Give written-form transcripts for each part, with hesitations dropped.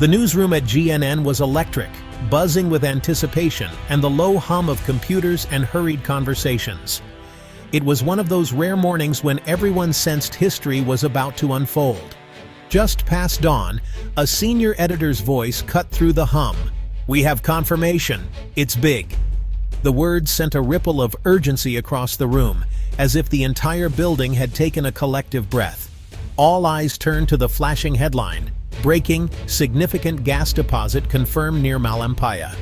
The newsroom at GNN was electric, buzzing with anticipation and the low hum of computers and hurried conversations. It was one of those rare mornings when everyone sensed history was about to unfold. Just past dawn, a senior editor's voice cut through the hum. "We have confirmation. It's big." The words sent a ripple of urgency across the room, as if the entire building had taken a collective breath. All eyes turned to the flashing headline: "Breaking, significant gas deposit confirmed near Malampaya."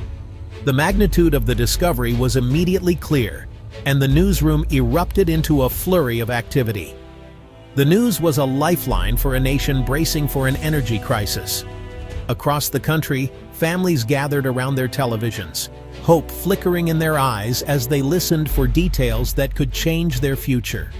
The magnitude of the discovery was immediately clear, and the newsroom erupted into a flurry of activity. The news was a lifeline for a nation bracing for an energy crisis. Across the country, families gathered around their televisions, hope flickering in their eyes as they listened for details that could change their future.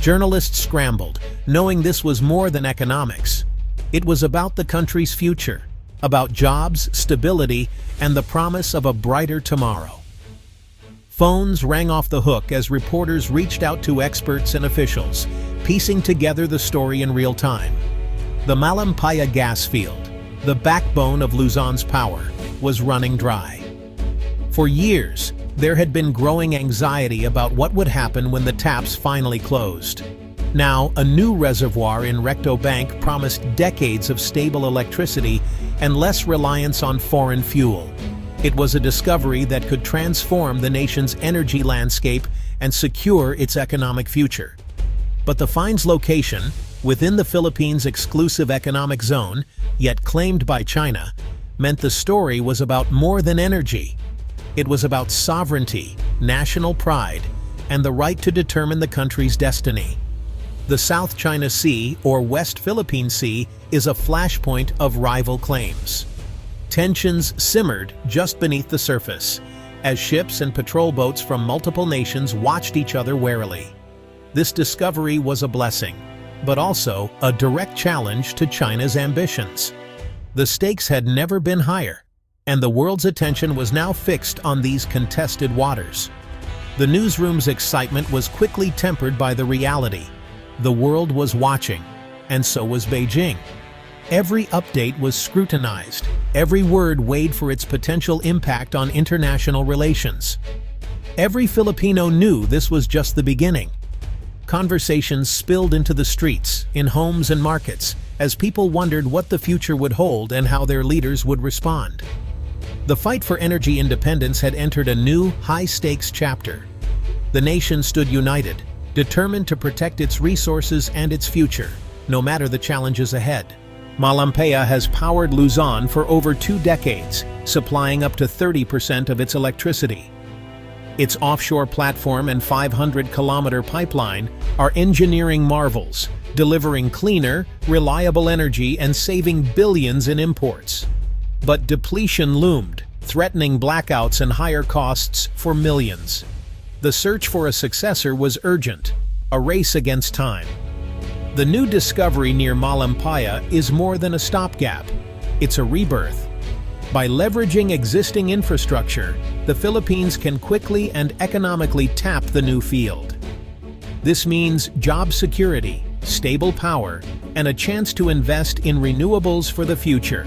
Journalists scrambled, knowing this was more than economics. It was about the country's future, about jobs, stability, and the promise of a brighter tomorrow. Phones rang off the hook as reporters reached out to experts and officials, piecing together the story in real time. The Malampaya gas field, the backbone of Luzon's power, was running dry. For years, there had been growing anxiety about what would happen when the taps finally closed. Now, a new reservoir in Recto Bank promised decades of stable electricity and less reliance on foreign fuel. It was a discovery that could transform the nation's energy landscape and secure its economic future. But the find's location, within the Philippines' exclusive economic zone, yet claimed by China, meant the story was about more than energy. It was about sovereignty, national pride, and the right to determine the country's destiny. The South China Sea, or West Philippine Sea, is a flashpoint of rival claims. Tensions simmered just beneath the surface, as ships and patrol boats from multiple nations watched each other warily. This discovery was a blessing, but also a direct challenge to China's ambitions. The stakes had never been higher, and the world's attention was now fixed on these contested waters. The newsroom's excitement was quickly tempered by the reality. The world was watching, and so was Beijing. Every update was scrutinized, every word weighed for its potential impact on international relations. Every Filipino knew this was just the beginning. Conversations spilled into the streets, in homes and markets, as people wondered what the future would hold and how their leaders would respond. The fight for energy independence had entered a new, high-stakes chapter. The nation stood united, determined to protect its resources and its future, no matter the challenges ahead. Malampaya has powered Luzon for over 2 decades, supplying up to 30% of its electricity. Its offshore platform and 500-kilometer pipeline are engineering marvels, delivering cleaner, reliable energy and saving billions in imports. But depletion loomed, threatening blackouts and higher costs for millions. The search for a successor was urgent, a race against time. The new discovery near Malampaya is more than a stopgap. It's a rebirth. By leveraging existing infrastructure, the Philippines can quickly and economically tap the new field. This means job security, stable power, and a chance to invest in renewables for the future.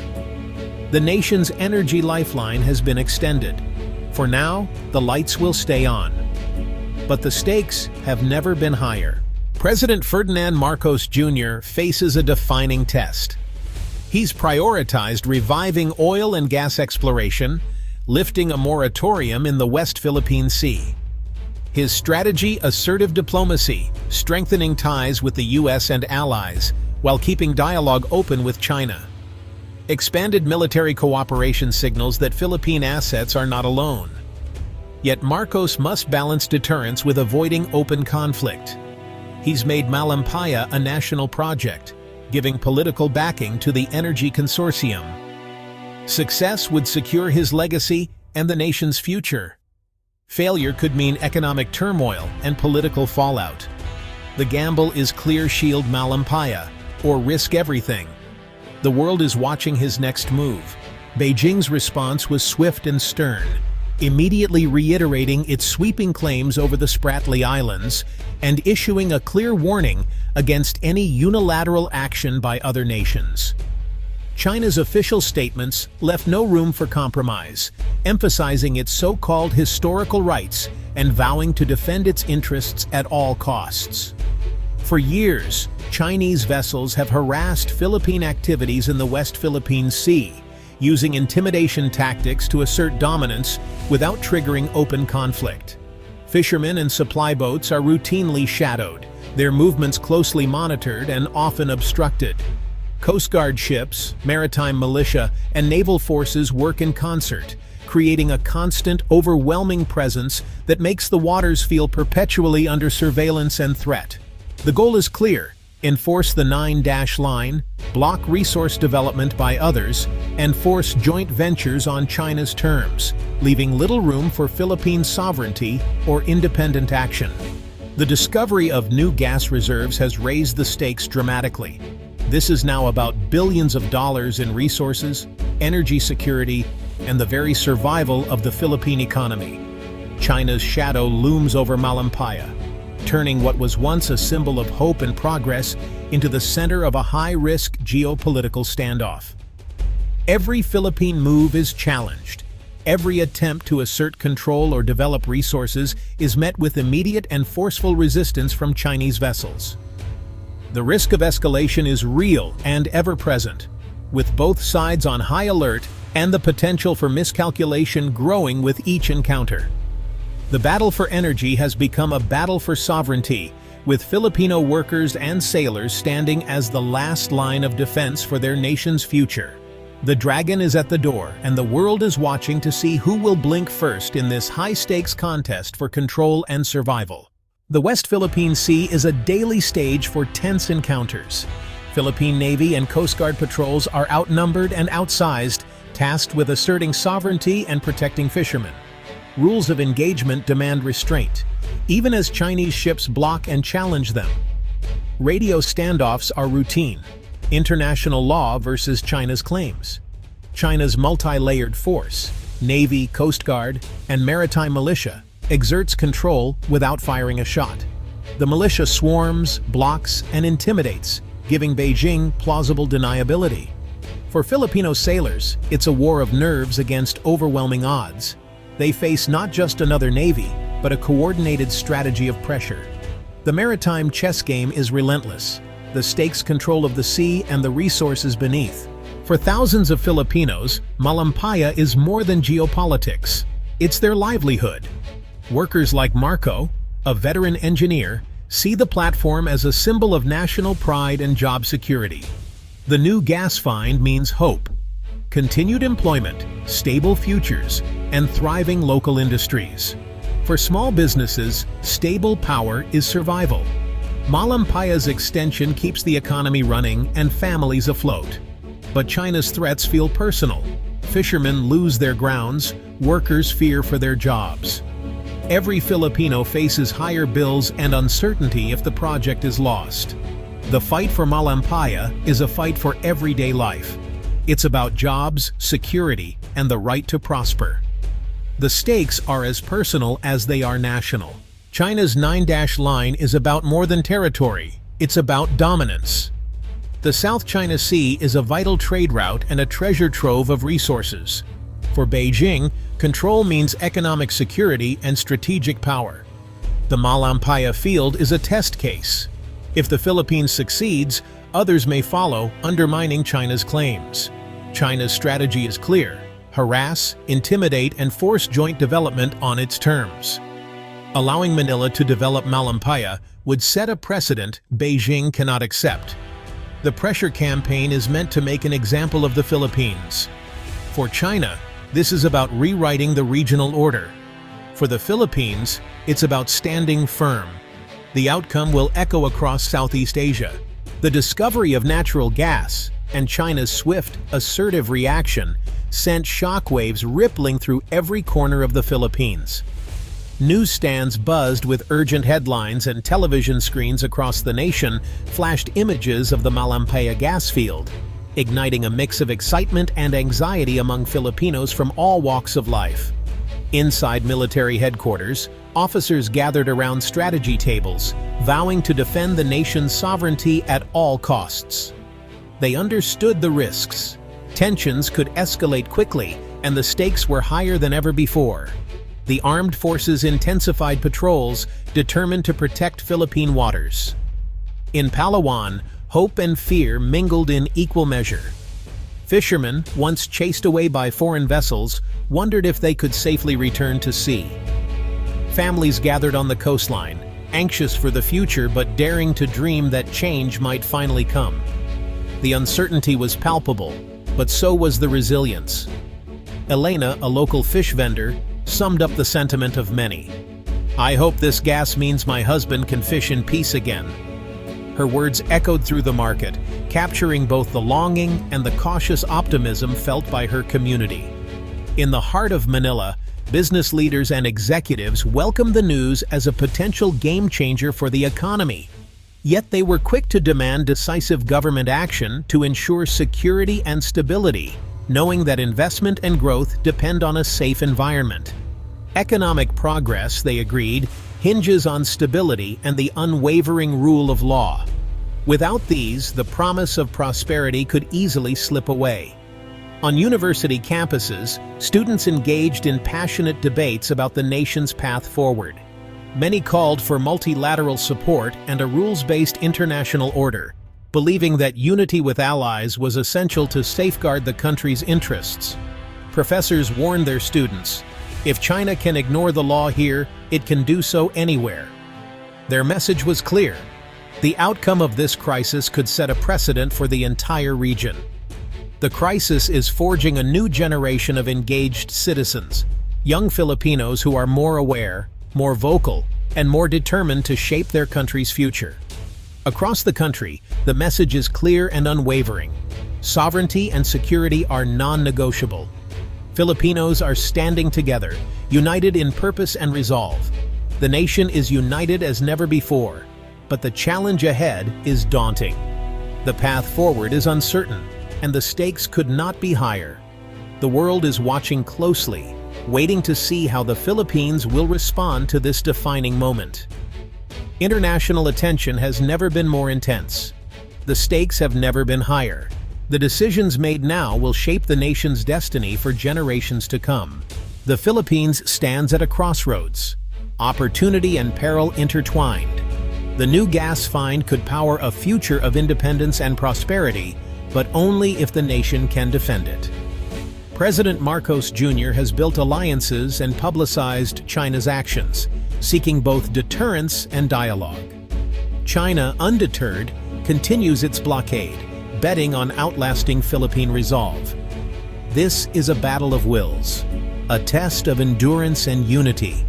The nation's energy lifeline has been extended. For now, the lights will stay on. But the stakes have never been higher. President Ferdinand Marcos Jr. faces a defining test. He's prioritized reviving oil and gas exploration, lifting a moratorium in the West Philippine Sea. His strategy: assertive diplomacy, strengthening ties with the U.S. and allies, while keeping dialogue open with China. Expanded military cooperation signals that Philippine assets are not alone. Yet Marcos must balance deterrence with avoiding open conflict. He's made Malampaya a national project, giving political backing to the energy consortium. Success would secure his legacy and the nation's future. Failure could mean economic turmoil and political fallout. The gamble is clear: shield Malampaya, or risk everything. The world is watching his next move. Beijing's response was swift and stern, immediately reiterating its sweeping claims over the Spratly Islands and issuing a clear warning against any unilateral action by other nations. China's official statements left no room for compromise, emphasizing its so-called historical rights and vowing to defend its interests at all costs. For years, Chinese vessels have harassed Philippine activities in the West Philippine Sea, using intimidation tactics to assert dominance without triggering open conflict. Fishermen and supply boats are routinely shadowed, their movements closely monitored and often obstructed. Coast Guard ships, maritime militia, and naval forces work in concert, creating a constant, overwhelming presence that makes the waters feel perpetually under surveillance and threat. The goal is clear: enforce the 9-line, block resource development by others, and force joint ventures on China's terms, leaving little room for Philippine sovereignty or independent action. The discovery of new gas reserves has raised the stakes dramatically. This is now about billions of dollars in resources, energy security, and the very survival of the Philippine economy. China's shadow looms over Malampaya, turning what was once a symbol of hope and progress into the center of a high-risk geopolitical standoff. Every Philippine move is challenged. Every attempt to assert control or develop resources is met with immediate and forceful resistance from Chinese vessels. The risk of escalation is real and ever-present, with both sides on high alert and the potential for miscalculation growing with each encounter. The battle for energy has become a battle for sovereignty, with Filipino workers and sailors standing as the last line of defense for their nation's future. The dragon is at the door, and the world is watching to see who will blink first in this high-stakes contest for control and survival. The West Philippine Sea is a daily stage for tense encounters. Philippine Navy and Coast Guard patrols are outnumbered and outsized, tasked with asserting sovereignty and protecting fishermen. Rules of engagement demand restraint, even as Chinese ships block and challenge them. Radio standoffs are routine. International law versus China's claims. China's multi-layered force, Navy, Coast Guard, and maritime militia, exerts control without firing a shot. The militia swarms, blocks, and intimidates, giving Beijing plausible deniability. For Filipino sailors, it's a war of nerves against overwhelming odds. They face not just another navy, but a coordinated strategy of pressure. The maritime chess game is relentless. The stakes control of the sea and the resources beneath. For thousands of Filipinos, Malampaya is more than geopolitics. It's their livelihood. Workers like Marco, a veteran engineer, see the platform as a symbol of national pride and job security. The new gas find means hope, continued employment, stable futures, and thriving local industries. For small businesses, stable power is survival. Malampaya's extension keeps the economy running and families afloat. But China's threats feel personal. Fishermen lose their grounds, workers fear for their jobs. Every Filipino faces higher bills and uncertainty if the project is lost. The fight for Malampaya is a fight for everyday life. It's about jobs, security, and the right to prosper. The stakes are as personal as they are national. China's 9-line is about more than territory. It's about dominance. The South China Sea is a vital trade route and a treasure trove of resources. For Beijing, control means economic security and strategic power. The Malampaya field is a test case. If the Philippines succeeds, others may follow, undermining China's claims. China's strategy is clear: harass, intimidate, and force joint development on its terms. Allowing Manila to develop Malampaya would set a precedent Beijing cannot accept. The pressure campaign is meant to make an example of the Philippines. For China, this is about rewriting the regional order. For the Philippines, it's about standing firm. The outcome will echo across Southeast Asia. The discovery of natural gas and China's swift, assertive reaction sent shockwaves rippling through every corner of the Philippines. Newsstands buzzed with urgent headlines, and television screens across the nation flashed images of the Malampaya gas field, igniting a mix of excitement and anxiety among Filipinos from all walks of life. Inside military headquarters, officers gathered around strategy tables, vowing to defend the nation's sovereignty at all costs. They understood the risks: Tensions could escalate quickly, and the stakes were higher than ever before. The armed forces intensified patrols, determined to protect Philippine waters. In Palawan, hope and fear mingled in equal measure. Fishermen, once chased away by foreign vessels, wondered if they could safely return to sea. Families gathered on the coastline, anxious for the future but daring to dream that change might finally come. The uncertainty was palpable, but so was the resilience. Elena, a local fish vendor, summed up the sentiment of many. "I hope this gas means my husband can fish in peace again." Her words echoed through the market, capturing both the longing and the cautious optimism felt by her community. In the heart of Manila, business leaders and executives welcomed the news as a potential game-changer for the economy. Yet they were quick to demand decisive government action to ensure security and stability, knowing that investment and growth depend on a safe environment. Economic progress, they agreed, hinges on stability and the unwavering rule of law. Without these, the promise of prosperity could easily slip away. On university campuses, students engaged in passionate debates about the nation's path forward. Many called for multilateral support and a rules-based international order, believing that unity with allies was essential to safeguard the country's interests. Professors warned their students, "If China can ignore the law here, it can do so anywhere." Their message was clear. The outcome of this crisis could set a precedent for the entire region. The crisis is forging a new generation of engaged citizens, young Filipinos who are more aware, more vocal, and more determined to shape their country's future. Across the country, the message is clear and unwavering. Sovereignty and security are non-negotiable. Filipinos are standing together, united in purpose and resolve. The nation is united as never before, but the challenge ahead is daunting. The path forward is uncertain, and the stakes could not be higher. The world is watching closely, waiting to see how the Philippines will respond to this defining moment. International attention has never been more intense. The stakes have never been higher. The decisions made now will shape the nation's destiny for generations to come. The Philippines stands at a crossroads. Opportunity and peril intertwined. The new gas find could power a future of independence and prosperity, but only if the nation can defend it. President Marcos Jr. has built alliances and publicized China's actions, seeking both deterrence and dialogue. China, undeterred, continues its blockade, betting on outlasting Philippine resolve. This is a battle of wills, a test of endurance and unity.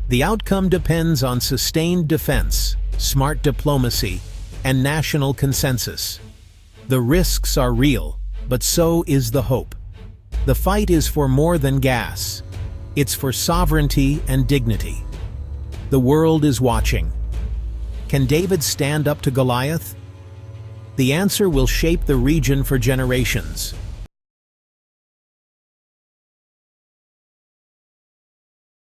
The outcome depends on sustained defense, smart diplomacy, and national consensus. The risks are real, but so is the hope. The fight is for more than gas. It's for sovereignty and dignity. The world is watching. Can David stand up to Goliath? The answer will shape the region for generations.